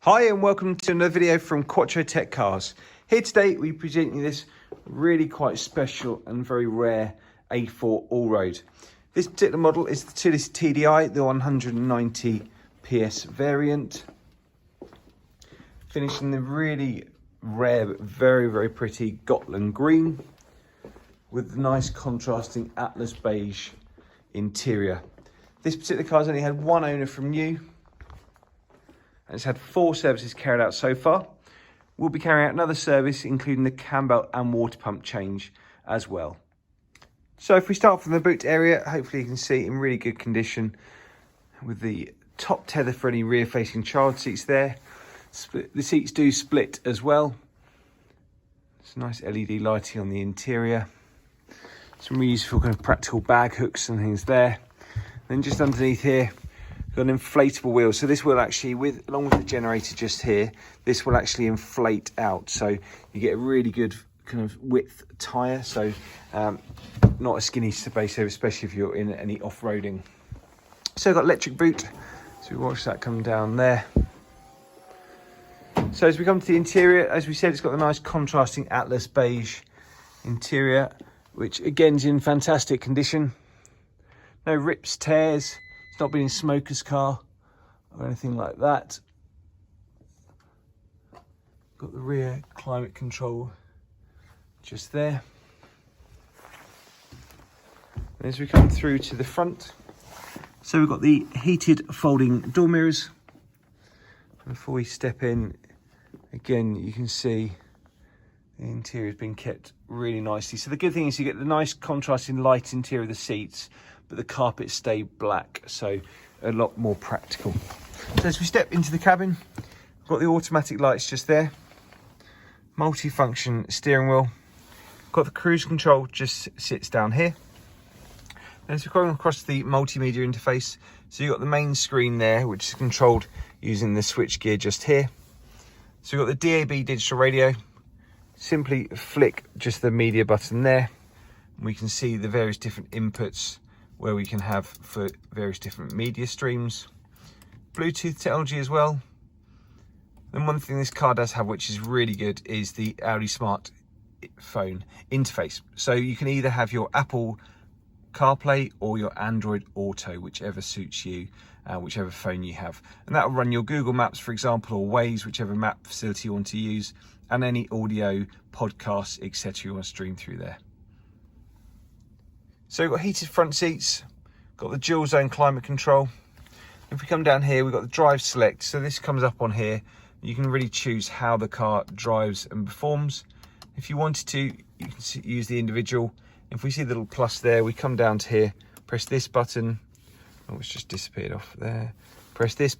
Hi and welcome to another video from Quattro Tech Cars. Here today we present you this really quite special and very rare A4 Allroad. This particular model is the 2-litre TDI, the 190 PS variant. Finished in the really rare but very pretty Gotland green with the nice contrasting Atlas beige interior. This particular car's only had one owner from new. And it's had 4 services carried out so far. We'll be carrying out another service, including the cam belt and water pump change as well. So if we start from the boot area, hopefully you can see in really good condition with the top tether for any rear-facing child seats there. The seats do split as well. It's nice LED lighting on the interior. Some really useful kind of practical bag hooks and things there. Then just underneath here, got an inflatable wheel, so this will actually, along with the generator just here, this will actually inflate out, so you get a really good kind of width tyre, so not a skinny space over, especially if you're in any off-roading. So we've got electric boot, so we watch that come down there. So as we come to the interior, as we said, it's got a nice contrasting Atlas beige interior, which again is in fantastic condition. No rips, tears. It's not been in smoker's car or anything like that. Got the rear climate control just there. And as we come through to the front, so we've got the heated folding door mirrors. Before we step in, again, you can see the interior has been kept really nicely. So the good thing is you get the nice contrasting light interior of the seats, but the carpets stay black, so a lot more practical. So as we step into the cabin, we've got the automatic lights just there, multi-function steering wheel, got the cruise control just sits down here. And as we're going across the multimedia interface, so you've got the main screen there, which is controlled using the switch gear just here. So we've got the DAB digital radio, simply flick just the media button there, and we can see the various different inputs where we can have for various different media streams. Bluetooth technology as well. And one thing this car does have, which is really good, is the Audi smart phone interface. So you can either have your Apple CarPlay or your Android Auto, whichever suits you, whichever phone you have. And that will run your Google Maps, for example, or Waze, whichever map facility you want to use, and any audio, podcasts, etc. you want to stream through there. So we've got heated front seats, got the dual zone climate control. If we come down here, we've got the drive select. So this comes up on here. You can really choose how the car drives and performs. If you wanted to, you can use the individual. If we see the little plus there, we come down to here, press this button. Oh, it's just disappeared off there. Press this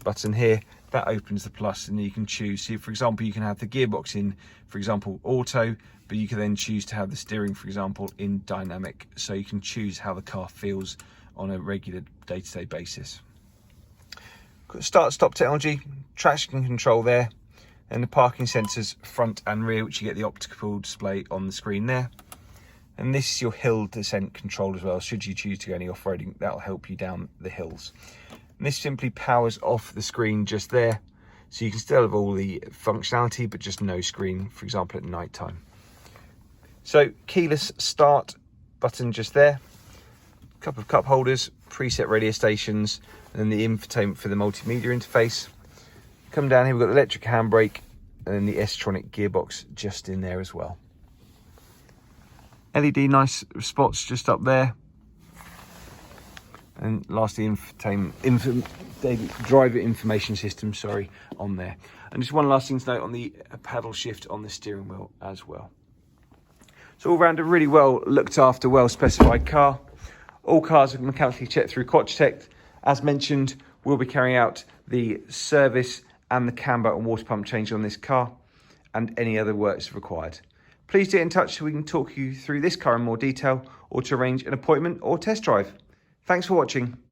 button here, that opens the plus, and you can choose. So for example, you can have the gearbox in, for example, auto, but you can then choose to have the steering, for example, in dynamic. So you can choose how the car feels on a regular day-to-day basis. Got start-stop technology, traction control there, and the parking sensors front and rear, which you get the optical display on the screen there. And this is your hill descent control as well. Should you choose to go any off-roading, that'll help you down the hills. And this simply powers off the screen just there. So you can still have all the functionality, but just no screen, for example, at night time. So keyless start button just there. A couple of cup holders, preset radio stations, and then the infotainment for the multimedia interface. Come down here, we've got the electric handbrake, and then the S-tronic gearbox just in there as well. LED nice spots just up there. And lastly, infotainment, driver information system, on there. And just one last thing to note on the paddle shift on the steering wheel as well. So all round a really well looked after, well specified car. All cars are mechanically checked through Quattro Tech. As mentioned, we'll be carrying out the service and the cam belt and water pump change on this car, and any other works required. Please get in touch so we can talk you through this car in more detail, or to arrange an appointment or test drive. Thanks for watching.